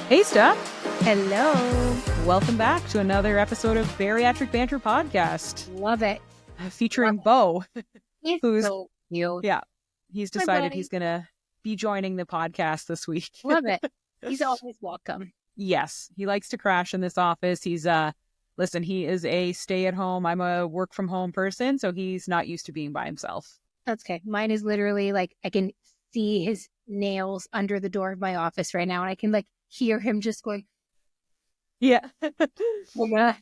Hey, Steph. Hello. Welcome back to another episode of Bariatric Banter podcast. Love it. Featuring Bo. He's Who's so cute. Yeah, he's decided buddy. he's going to be joining the podcast this week. Love it. He's always welcome. Yes, he likes to crash in this office. He's, listen, he is a stay-at-home. I'm a work-from-home person, so he's not used to being by himself. That's okay. Mine is literally like, I can see his nails under the door of my office right now, and I can like hear him just going, Yeah. oh God.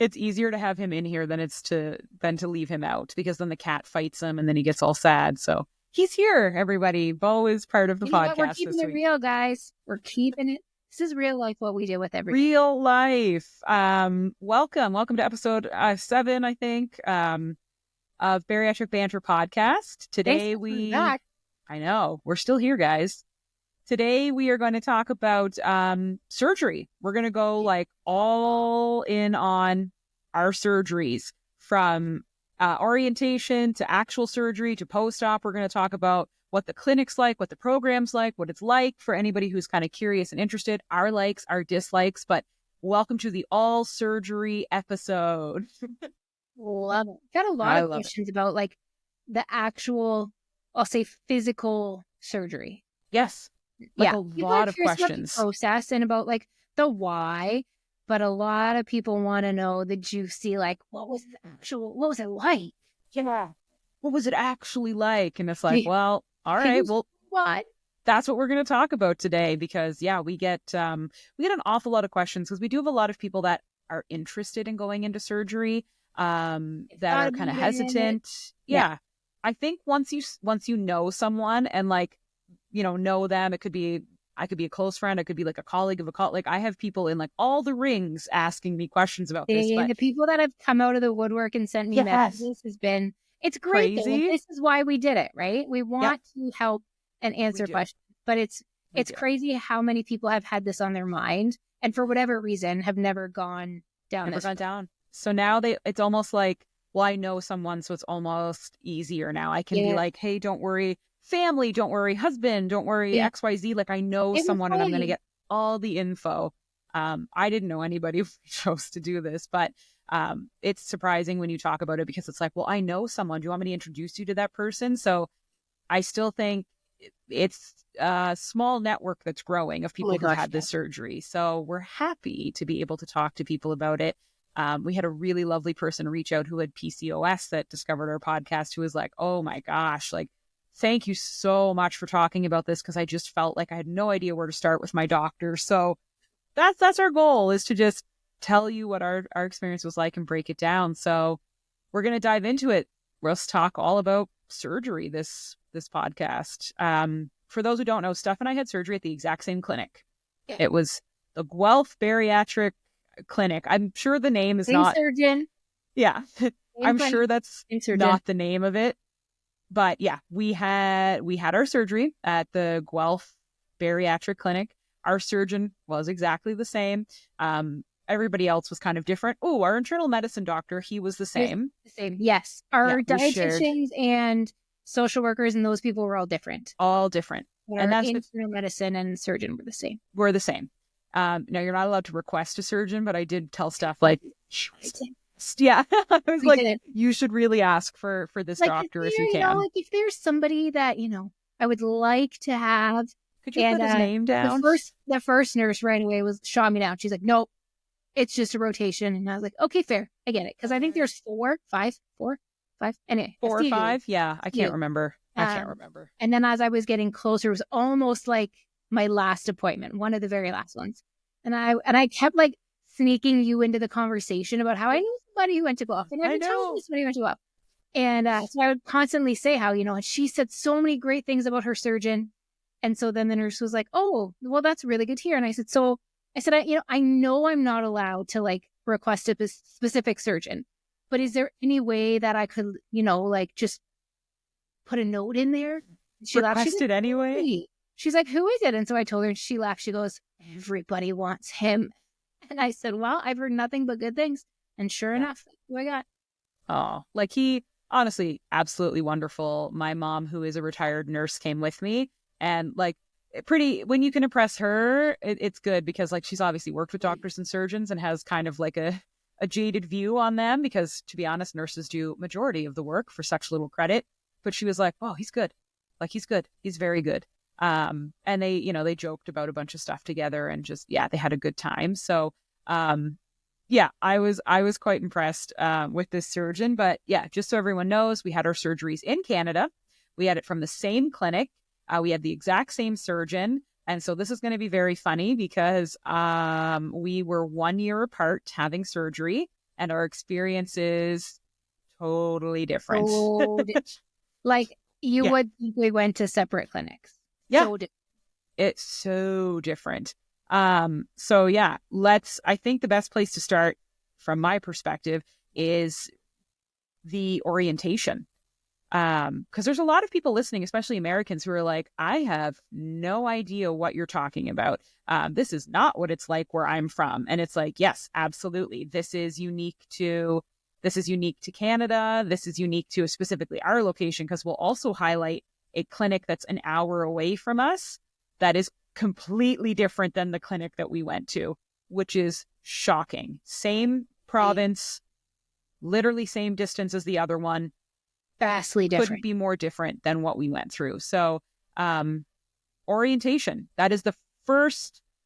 It's easier to have him in here than to leave him out, because then the cat fights him and then he gets all sad. So he's here, everybody. Bo is part of the podcast. We're keeping it real, guys. We're keeping it. This is real life, what we do with everything. Real life. Welcome to episode 7, I think, of Bariatric Banter podcast. Today I know, we're still here, guys. Today we are going to talk about surgery. We're going to go like all in on our surgeries, from orientation to actual surgery to post-op. We're going to talk about what the clinic's like, what the program's like, what it's like for anybody who's kind of curious and interested, our likes, our dislikes. But welcome to the all surgery episode. Love it. Got a lot of questions about like the actual, I'll say, physical surgery. Yes. Like a lot of questions. About the process and about like the why, but a lot of people want to know the juicy, like, what was it like? Yeah. What was it actually like? And it's like, well, all right, well, what? That's what we're going to talk about today, because we get an awful lot of questions, because we do have a lot of people that are interested in going into surgery, that are kind of hesitant. Yeah. I think once you know someone and like, know them, I could be a close friend. I could be like a colleague of a colleague. Like, I have people in like all the rings asking me questions about this. The people that have come out of the woodwork and sent me messages it's great. Crazy. This is why we did it, right? We want to help and answer questions, but it's crazy how many people have had this on their mind and for whatever reason have never gone down. So now it's almost like, well, I know someone, so it's almost easier now. I can be like, hey, don't worry. Family, don't worry. Husband, don't worry. XYZ. Like, I know someone and I'm going to get all the info. I didn't know anybody who chose to do this, but it's surprising when you talk about it, because it's like, well, I know someone. Do you want me to introduce you to that person? So I still think it's a small network that's growing of people who had this surgery. So we're happy to be able to talk to people about it. We had a really lovely person reach out who had PCOS that discovered our podcast, who was like, oh my gosh, like, thank you so much for talking about this, because I just felt like I had no idea where to start with my doctor. So that's our goal, is to just tell you what our experience was like and break it down. So we're going to dive into it. Let's talk all about surgery this podcast. For those who don't know, Steph and I had surgery at the exact same clinic. Yeah. It was the Guelph Bariatric Clinic. I'm sure the name is not surgeon. Yeah. I'm sure that's not the name of it. But yeah, we had our surgery at the Guelph Bariatric Clinic. Our surgeon was exactly the same. Everybody else was kind of different. Oh, our internal medicine doctor, he was the same. Yes. Our dietitians and social workers and those people were all different. All different. But and that's internal medicine and surgeon were the same. We're the same. Now, you're not allowed to request a surgeon, but I did tell Steph, like, yeah, I was like, you should really ask for this doctor if you can. Like, if there's somebody that, I would like to have. Could you put his name down? The first nurse right away shot me down. She's like, nope, it's just a rotation. And I was like, okay, fair. I get it. Because I think there's 4, 5. Anyway. 4 or 5? Yeah, I can't remember. And then as I was getting closer, it was almost like my last appointment, one of the very last ones. And I kept like sneaking you into the conversation about how I knew somebody who went to Guelph, and I've been telling somebody who went to Guelph. And so I would constantly say how, and she said so many great things about her surgeon. And so then the nurse was like, oh, well, that's really good to hear. And I said, I know I'm not allowed to like request a specific surgeon, but is there any way that I could, like just put a note in there? She requested like, anyway. Hey. She's like, who is it? And so I told her, and she laughed. She goes, everybody wants him. And I said, well, I've heard nothing but good things. And sure enough, that's who I got. Oh, like, he honestly, absolutely wonderful. My mom, who is a retired nurse, came with me. And like, pretty, when you can impress her, it's good because like she's obviously worked with doctors and surgeons and has kind of like a jaded view on them because, to be honest, nurses do majority of the work for such little credit. But she was like, oh, he's good. Like, he's good. He's very good. And they, they joked about a bunch of stuff together and just, yeah, they had a good time. So, yeah, I was quite impressed with this surgeon. But yeah, just so everyone knows, we had our surgeries in Canada. We had it from the same clinic. We had the exact same surgeon. And so this is going to be very funny because we were 1 year apart having surgery and our experiences totally different. Like you would think we went to separate clinics. Yeah. It's so different. So yeah, I think the best place to start from my perspective is the orientation. Because there's a lot of people listening, especially Americans, who are like, I have no idea what you're talking about. This is not what it's like where I'm from. And it's like, yes, absolutely. This is unique to Canada. This is unique to specifically our location, because we'll also highlight a clinic that's an hour away from us that is completely different than the clinic that we went to, which is shocking. Same province, literally same distance as the other one. Vastly different. Couldn't be more different than what we went through. So orientation, that is the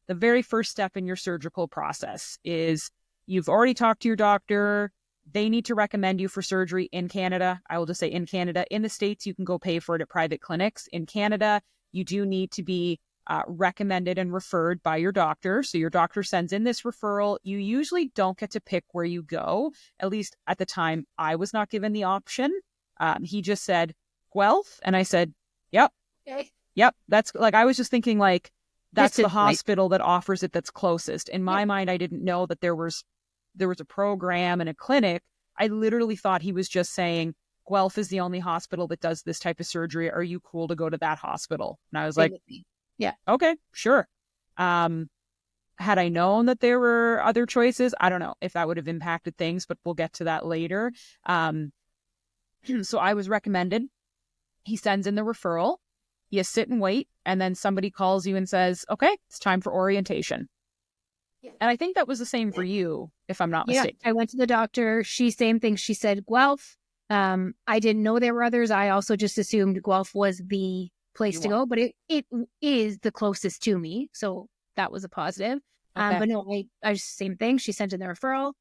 very first step in your surgical process. Is you've already talked to your doctor. They need to recommend you for surgery in Canada. I will just say in Canada. In the States, you can go pay for it at private clinics. In Canada, you do need to be recommended and referred by your doctor. So your doctor sends in this referral. You usually don't get to pick where you go. At least at the time, I was not given the option. He just said, Guelph. And I said, yep. Okay. Yep. That's like, I was just thinking like, that's the hospital that offers it that's closest. In my mind, I didn't know that there was a program and a clinic. I literally thought he was just saying, Guelph is the only hospital that does this type of surgery. Are you cool to go to that hospital? And I was like, yeah, okay, sure. Had I known that there were other choices, I don't know if that would have impacted things, but we'll get to that later. So I was recommended. He sends in the referral. You sit and wait, and then somebody calls you and says, okay, it's time for orientation. Yeah. And I think that was the same for you, if I'm not mistaken. I went to the doctor. Same thing. She said Guelph. I didn't know there were others. I also just assumed Guelph was the place to go, but it is the closest to me. So that was a positive. Okay. But no, I same thing. She sent in the referral,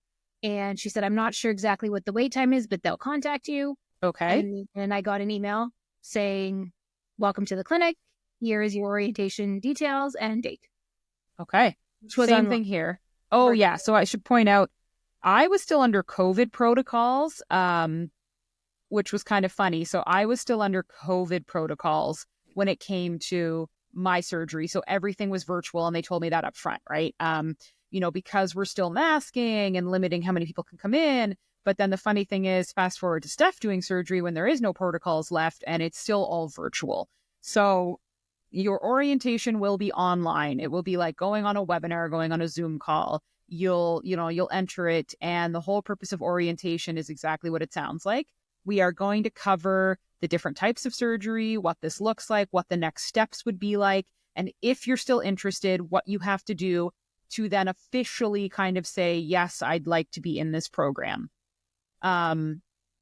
and she said, I'm not sure exactly what the wait time is, but they'll contact you. Okay. And I got an email saying, welcome to the clinic. Here is your orientation details and date. Okay. Same thing here. Oh, yeah. So I should point out, I was still under COVID protocols, which was kind of funny. So I was still under COVID protocols when it came to my surgery. So everything was virtual, and they told me that up front, right? Because we're still masking and limiting how many people can come in. But then the funny thing is, fast forward to Steph doing surgery when there is no protocols left and it's still all virtual. So your orientation will be online. It will be like going on a webinar, going on a Zoom call. You'll enter it. And the whole purpose of orientation is exactly what it sounds like. We are going to cover the different types of surgery, what this looks like, what the next steps would be like. And if you're still interested, what you have to do to then officially kind of say, yes, I'd like to be in this program.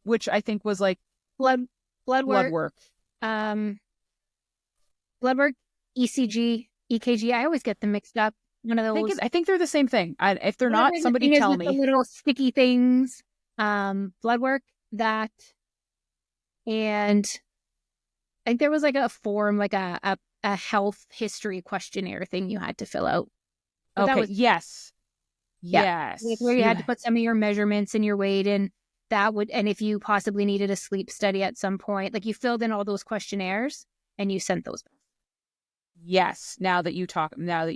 Which I think was like blood work, blood work, ECG, EKG. I always get them mixed up. One of those. I think they're the same thing. If they're not, somebody tell me. The little sticky things, blood work, that, and I think there was like a form, like a health history questionnaire thing you had to fill out. But okay. Yes. Where you had to put some of your measurements and your weight in. And if you possibly needed a sleep study at some point, like you filled in all those questionnaires and you sent those back. Yes. Now that you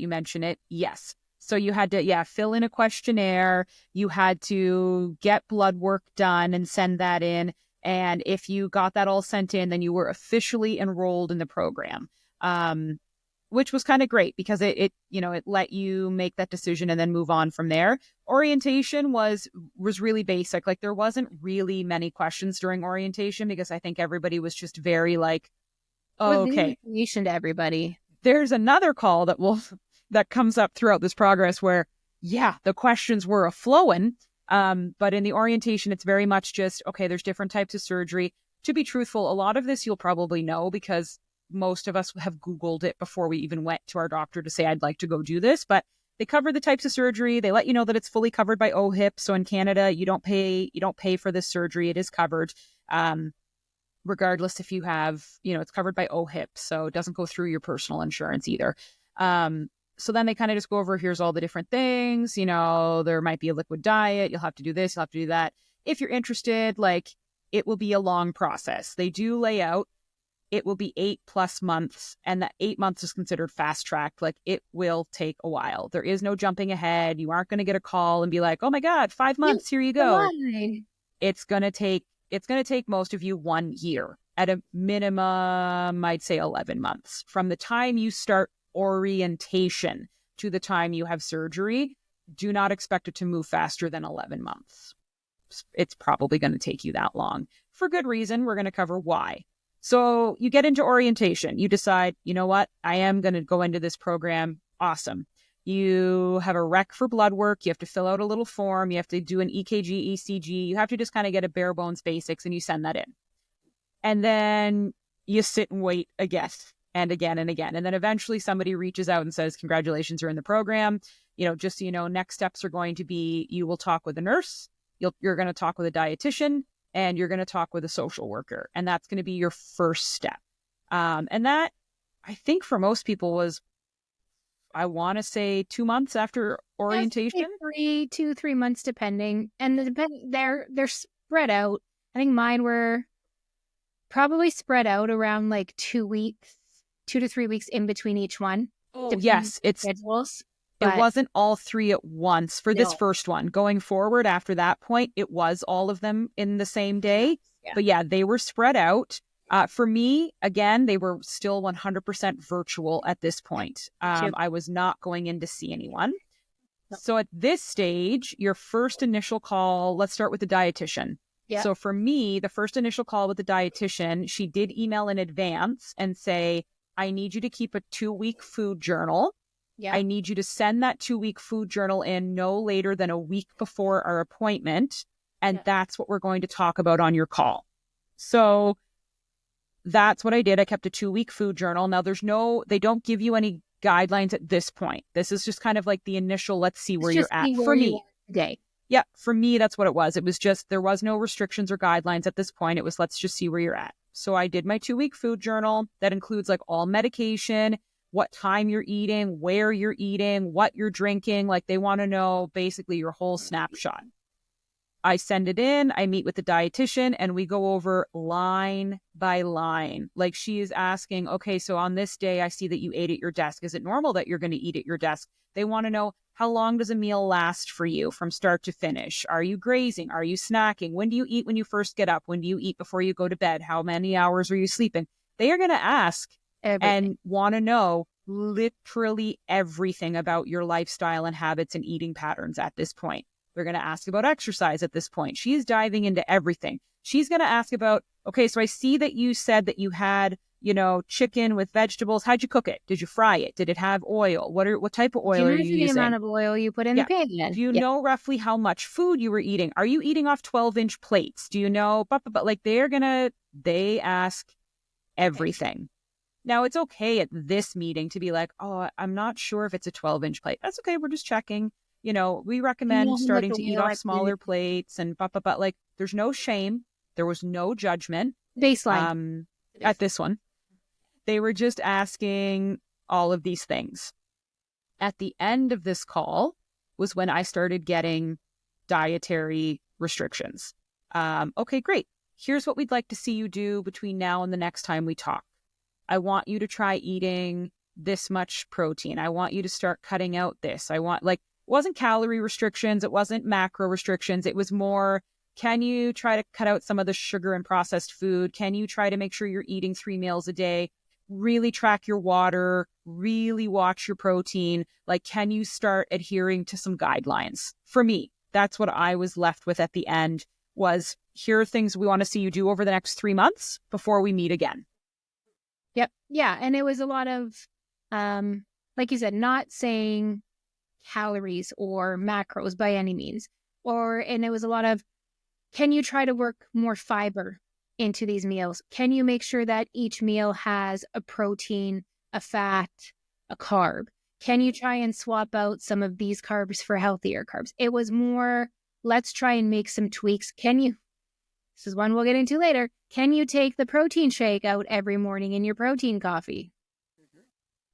mention it, yes. So you had to, fill in a questionnaire. You had to get blood work done and send that in. And if you got that all sent in, then you were officially enrolled in the program, which was kind of great because it let you make that decision and then move on from there. Orientation was really basic. Like there wasn't really many questions during orientation because I think everybody was just very like, oh, okay. Information to everybody. there's another call that comes up throughout this progress where, yeah, the questions were a-flowing. But in the orientation, it's very much just, okay, there's different types of surgery. To be truthful, a lot of this you'll probably know because most of us have Googled it before we even went to our doctor to say, I'd like to go do this. But they cover the types of surgery. They let you know that it's fully covered by OHIP. So in Canada, you don't pay for this surgery. It is covered. Regardless if you have, it's covered by OHIP. So it doesn't go through your personal insurance either. So then they kind of just go over, here's all the different things, there might be a liquid diet. You'll have to do this. You'll have to do that. If you're interested, it will be a long process. They do lay out, it will be 8+ months, and that 8 months is considered fast track. It will take a while. There is no jumping ahead. You aren't going to get a call and be like, oh my God, 5 months, here you go. It's going to take most of you 1 year at a minimum, I'd say 11 months from the time you start orientation to the time you have surgery. Do not expect it to move faster than 11 months. It's probably going to take you that long for good reason. We're going to cover why. So you get into orientation. You decide, you know what? I am going to go into this program. Awesome. You have a rec for blood work. You have to fill out a little form. You have to do an EKG, ECG. You have to just kind of get a bare bones basics and you send that in. And then you sit and wait again and again and again. And then eventually somebody reaches out and says, congratulations, you're in the program. Just so you know, next steps are going to be, you will talk with a nurse. You're going to talk with a dietitian, and you're going to talk with a social worker. And that's going to be your first step. And that, I think for most people was, I want to say 2 months after orientation. 3 months, depending. And they're spread out. I think mine were probably spread out around 2 weeks, 2 to 3 weeks in between each one. Oh, yes. Schedules. It wasn't all 3 at once for this first one. Going forward after that point, it was all of them in the same day. Yeah. But yeah, they were spread out. For me, again, they were still 100% virtual at this point. I was not going in to see anyone. No. So at this stage, your first initial call, let's start with the dietitian. Yeah. So for me, the first initial call with the dietitian, she did email in advance and say, I need you to keep a 2-week food journal. Yeah. I need you to send that 2-week food journal in no later than a week before our appointment. And that's what we're going to talk about on your call. So that's what I did. I kept a 2-week food journal. Now they don't give you any guidelines at this point. This is just kind of like the initial, let's see where you're at for me. Today. Yeah, for me, that's what it was. It was just, there was no restrictions or guidelines at this point. It was, let's just see where you're at. So I did my 2-week food journal that includes all medication, what time you're eating, where you're eating, what you're drinking. They want to know basically your whole snapshot. I send it in, I meet with the dietitian, and we go over line by line. She is asking, okay, so on this day, I see that you ate at your desk. Is it normal that you're going to eat at your desk? They want to know, how long does a meal last for you from start to finish? Are you grazing? Are you snacking? When do you eat when you first get up? When do you eat before you go to bed? How many hours are you sleeping? They are going to ask and want to know literally everything about your lifestyle and habits and eating patterns at this point. They're going to ask about exercise at this point. She's diving into everything. She's going to ask about, okay, so I see that you said that you had, chicken with vegetables. How'd you cook it? Did you fry it? Did it have oil? What type of oil are you using? The amount of oil you put in the pan. Do you know roughly how much food you were eating? Are you eating off 12-inch plates? Do you know? But they ask everything. Now, it's okay at this meeting to be like, oh, I'm not sure if it's a 12-inch plate. That's okay. We're just checking. We recommend starting to eat off smaller plates and there's no shame. There was no judgment. Baseline. At this one. They were just asking all of these things. At the end of this call was when I started getting dietary restrictions. Okay, great. Here's what we'd like to see you do between now and the next time we talk. I want you to try eating this much protein. I want you to start cutting out this. I want it wasn't calorie restrictions. It wasn't macro restrictions. It was more, can you try to cut out some of the sugar and processed food? Can you try to make sure you're eating 3 meals a day? Really track your water, really watch your protein. Can you start adhering to some guidelines? For me, that's what I was left with at the end was, here are things we want to see you do over the next 3 months before we meet again. Yep. Yeah. And it was a lot of like you said, not saying calories or macros by any means. And it was a lot of, can you try to work more fiber into these meals? Can you make sure that each meal has a protein, a fat, a carb? Can you try and swap out some of these carbs for healthier carbs? It was more, let's try and make some tweaks. This is one we'll get into later. Can you take the protein shake out every morning in your protein coffee?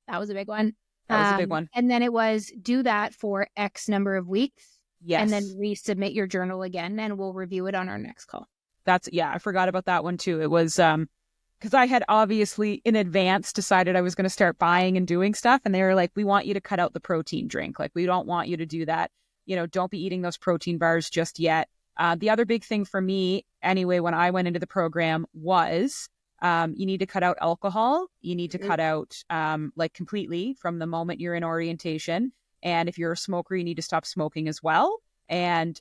That was a big one. That was a big one. And then it was do that for X number of weeks. Yes. And then resubmit your journal again, and we'll review it on our next call. I forgot about that one too. It was because I had obviously in advance decided I was going to start buying and doing stuff. And they were like, we want you to cut out the protein drink. Like, we don't want you to do that. Don't be eating those protein bars just yet. The other big thing for me anyway, when I went into the program was you need to cut out alcohol. You need to cut out like completely from the moment you're in orientation. And if you're a smoker, you need to stop smoking as well. And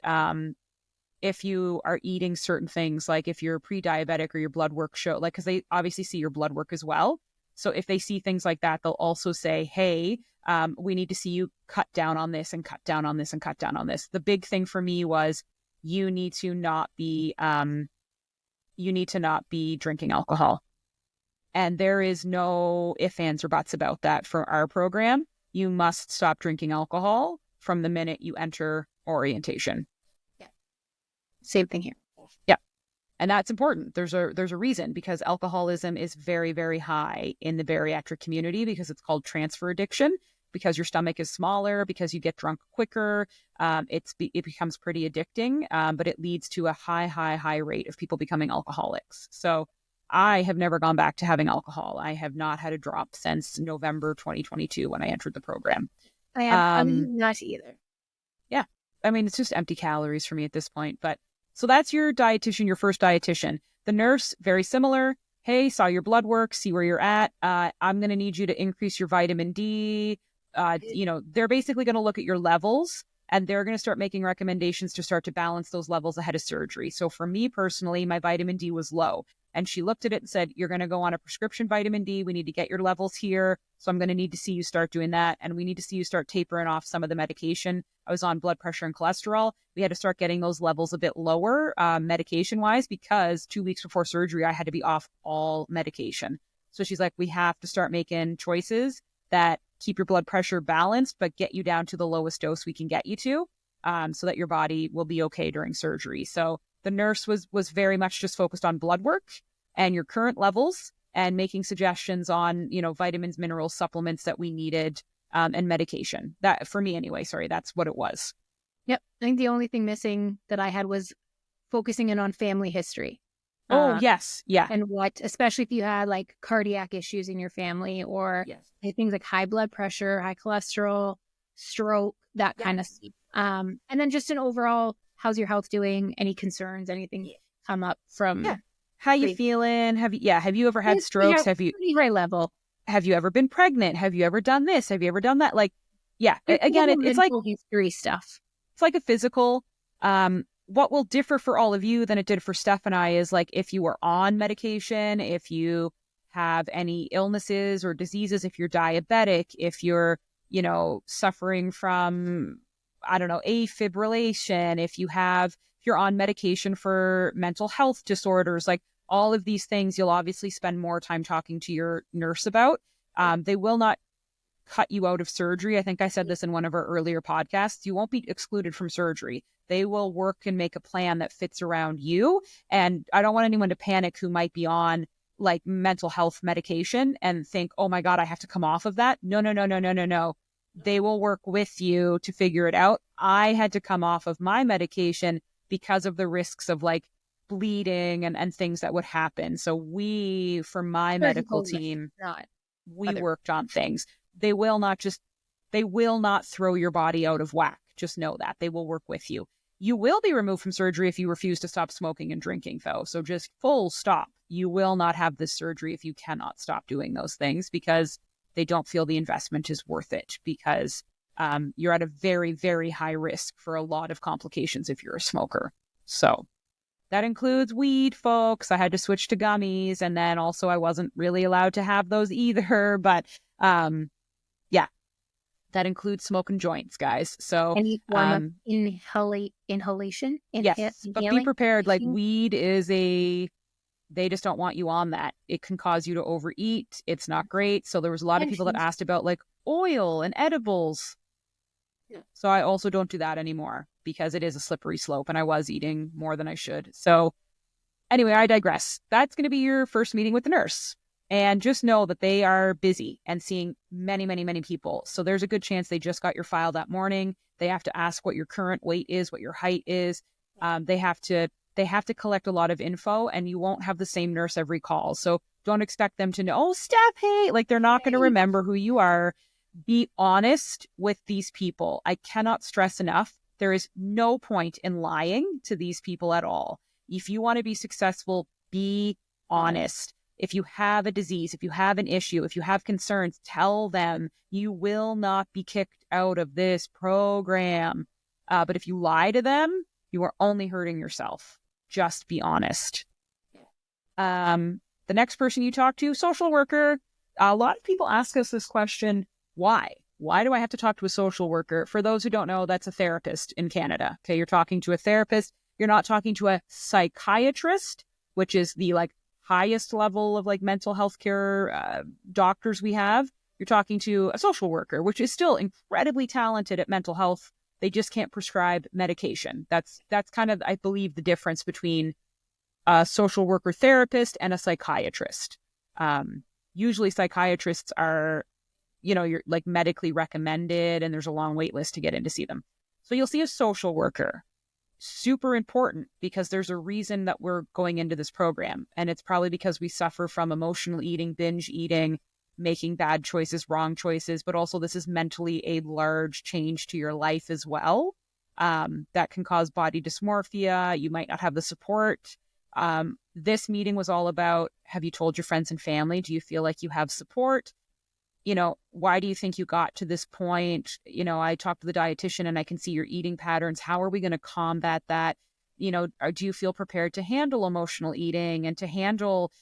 if you are eating certain things, like if you're pre-diabetic or your blood work show, like, because they obviously see your blood work as well. So if they see things like that, they'll also say, hey, we need to see you cut down on this and cut down on this and cut down on this. The big thing for me was you need to not be drinking alcohol. And there is no ifs, ands, or buts about that for our program. You must stop drinking alcohol from the minute you enter orientation. Yeah. Same thing here. Yeah. And that's important. There's a reason, because alcoholism is very, very high in the bariatric community, because it's called transfer addiction, because your stomach is smaller, because you get drunk quicker. It becomes pretty addicting, but it leads to a high rate of people becoming alcoholics. So I have never gone back to having alcohol. I have not had a drop since November 2022 when I entered the program. I'm not either. Yeah. I mean, it's just empty calories for me at this point. But so that's your dietitian, your first dietitian. The nurse, very similar. Hey, saw your blood work, see where you're at. I'm going to need you to increase your vitamin D. They're basically going to look at your levels, and they're going to start making recommendations to start to balance those levels ahead of surgery. So for me personally, my vitamin D was low. And she looked at it and said, you're going to go on a prescription vitamin D. We need to get your levels here. So I'm going to need to see you start doing that. And we need to see you start tapering off some of the medication. I was on blood pressure and cholesterol. We had to start getting those levels a bit lower medication-wise, because 2 weeks before surgery, I had to be off all medication. So she's like, we have to start making choices that keep your blood pressure balanced, but get you down to the lowest dose we can get you to, so that your body will be okay during surgery. So the nurse was very much just focused on blood work and your current levels, and making suggestions on, vitamins, minerals, supplements that we needed, and medication. That, for me anyway, that's what it was. Yep. I think the only thing missing that I had was focusing in on family history. Oh, yes. Yeah. And especially if you had like cardiac issues in your family, or things like high blood pressure, high cholesterol, stroke, that kind of stuff. And then just an overall, how's your health doing? Any concerns, anything come up from... Yeah. How you feeling? Have you ever had strokes? Pretty high level. Have you ever been pregnant? Have you ever done this? Have you ever done that? Like, yeah, again, it's like history stuff. It's like a physical. What will differ for all of you than it did for Steph and I is like if you are on medication, if you have any illnesses or diseases, if you're diabetic, if you're, suffering from, afibrillation, if you're on medication for mental health disorders, like all of these things, you'll obviously spend more time talking to your nurse about. They will not cut you out of surgery. I think I said this in one of our earlier podcasts. You won't be excluded from surgery. They will work and make a plan that fits around you. And I don't want anyone to panic who might be on like mental health medication and think, oh my God, I have to come off of that. No. They will work with you to figure it out. I had to come off of my medication because of the risks of like bleeding and things that would happen. So for my medical team, we worked on things. They will not throw your body out of whack. Just know that. They will work with you. You will be removed from surgery if you refuse to stop smoking and drinking, though. So just full stop. You will not have this surgery if you cannot stop doing those things, because they don't feel the investment is worth it, because you're at a very, very high risk for a lot of complications if you're a smoker. So that includes weed, folks. I had to switch to gummies, and then also I wasn't really allowed to have those either. But Yeah. That includes smoking joints, guys. So any form of inhalation, yes, but be prepared. Like inhaling. weed they just don't want you on that. It can cause you to overeat. It's not great. So there was a lot of people that asked about like oil and edibles. Yeah. So I also don't do that anymore because it is a slippery slope and I was eating more than I should. So anyway, I digress. That's going to be your first meeting with the nurse. And just know that they are busy and seeing many, many, many people. So there's a good chance they just got your file that morning. They have to ask what your current weight is, what your height is. They have to collect a lot of info, and you won't have the same nurse every call. So don't expect them to know, oh, Steph, hey, like they're not going to remember who you are. Be honest with these people. I cannot stress enough. There is no point in lying to these people at all. If you want to be successful, be honest. If you have a disease, if you have an issue, if you have concerns, tell them. You will not be kicked out of this program. But if you lie to them, you are only hurting yourself. Just be honest. The next person you talk to, social worker. A lot of people ask us this question, why? Why do I have to talk to a social worker? For those who don't know, that's a therapist in Canada. Okay, you're talking to a therapist. You're not talking to a psychiatrist, which is the like highest level of like mental health care doctors we have. You're talking to a social worker, which is still incredibly talented at mental health. They just can't prescribe medication. That's kind of, I believe, the difference between a social worker therapist and a psychiatrist. Usually psychiatrists are, you're like medically recommended and there's a long wait list to get in to see them. So you'll see a social worker. Super important because there's a reason that we're going into this program. And it's probably because we suffer from emotional eating, binge eating, making bad choices, wrong choices, but also this is mentally a large change to your life as well. That can cause body dysmorphia. You might not have the support. This meeting was all about, have you told your friends and family? Do you feel like you have support? Why do you think you got to this point? I talked to the dietitian and I can see your eating patterns. How are we going to combat that? Do you feel prepared to handle emotional eating and to handle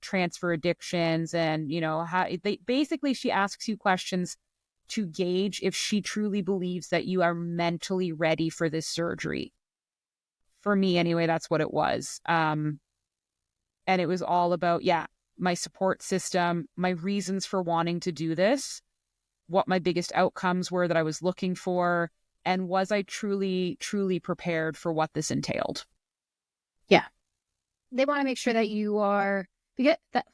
transfer addictions? And, she asks you questions to gauge if she truly believes that you are mentally ready for this surgery. For me, anyway, that's what it was. And it was all about, my support system, my reasons for wanting to do this, what my biggest outcomes were that I was looking for, and was I truly, truly prepared for what this entailed? Yeah. They want to make sure that you are, that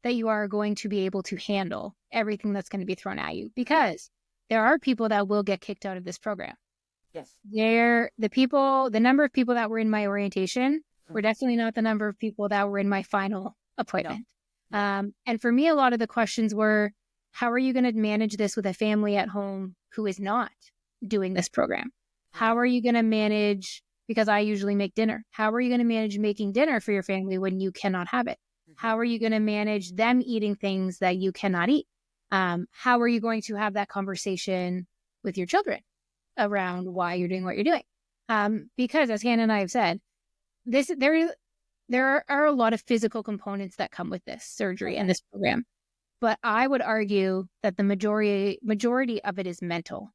you are going to be able to handle everything that's going to be thrown at you, because there are people that will get kicked out of this program. Yes. The number of people that were in my orientation were definitely not the number of people that were in my final appointment. No. And for me, a lot of the questions were, how are you going to manage this with a family at home who is not doing this program? How are you going to manage, because I usually make dinner. How are you going to manage making dinner for your family when you cannot have it? How are you going to manage them eating things that you cannot eat? How are you going to have that conversation with your children around why you're doing what you're doing? Because as Hannah and I have said, there are a lot of physical components that come with this surgery and this program, but I would argue that the majority of it is mental.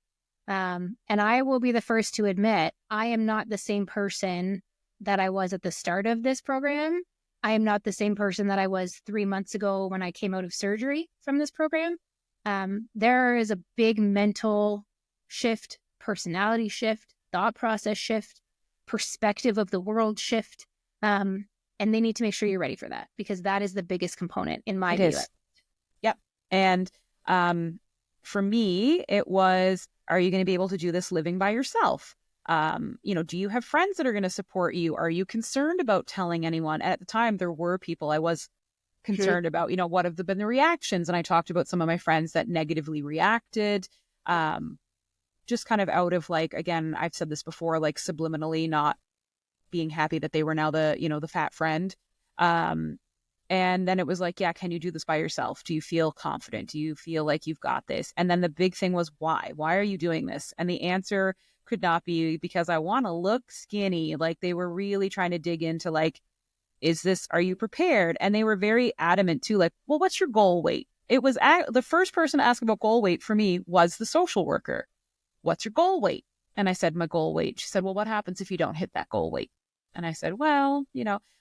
And I will be the first to admit, I am not the same person that I was at the start of this program. I am not the same person that I was 3 months ago when I came out of surgery from this program. There is a big mental shift, personality shift, thought process shift, perspective of the world shift. And they need to make sure you're ready for that, because that is the biggest component in my view. Yep. And for me, it was, are you going to be able to do this living by yourself? Do you have friends that are going to support you? Are you concerned about telling anyone? At the time, there were people I was concerned about, what have been the reactions? And I talked about some of my friends that negatively reacted, just kind of out of like, again, I've said this before, like subliminally not being happy that they were now the fat friend. And then it was like, can you do this by yourself? Do you feel confident? Do you feel like you've got this? And then the big thing was, why? Why are you doing this? And the answer could not be because I want to look skinny. Like they were really trying to dig into like, are you prepared? And they were very adamant too, like, well, what's your goal weight? It was the first person to ask about goal weight for me was the social worker. What's your goal weight? And I said, my goal weight. She said, well, what happens if you don't hit that goal weight? And I said, well,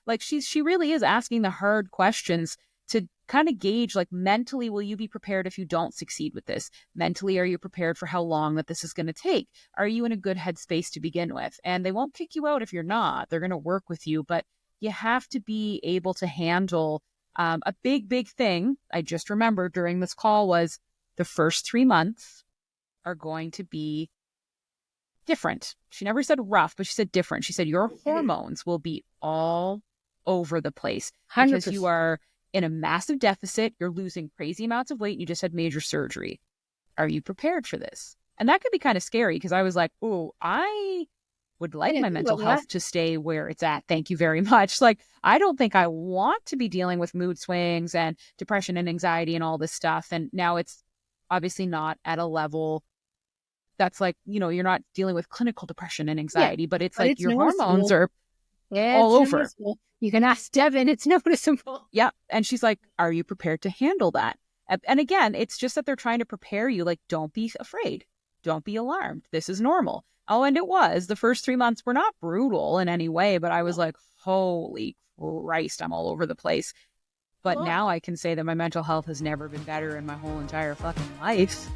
like she really is asking the hard questions to kind of gauge, like, mentally, will you be prepared if you don't succeed with this? Mentally, are you prepared for how long that this is going to take? Are you in a good headspace to begin with? And they won't kick you out if you're not. They're going to work with you, but you have to be able to handle a big thing. I just remembered during this call was the first 3 months are going to be different. She never said rough, but she said different. She said your hormones will be all over the place 100%. because you are in a massive deficit. You're losing crazy amounts of weight. And you just had major surgery. Are you prepared for this? And that could be kind of scary because I was like, oh, I would like my mental health to stay where it's at. Thank you very much. Like, I don't think I want to be dealing with mood swings and depression and anxiety and all this stuff. And now it's obviously not at a level that's like, you're not dealing with clinical depression and anxiety, but it's like it's your hormones are all over. Noticeable. You can ask Devin, it's noticeable. Yeah. And she's like, are you prepared to handle that? And again, it's just that they're trying to prepare you. Like, don't be afraid. Don't be alarmed. This is normal. Oh, and it was. The first 3 months were not brutal in any way, but I was like, holy Christ, I'm all over the place. But now I can say that my mental health has never been better in my whole entire fucking life.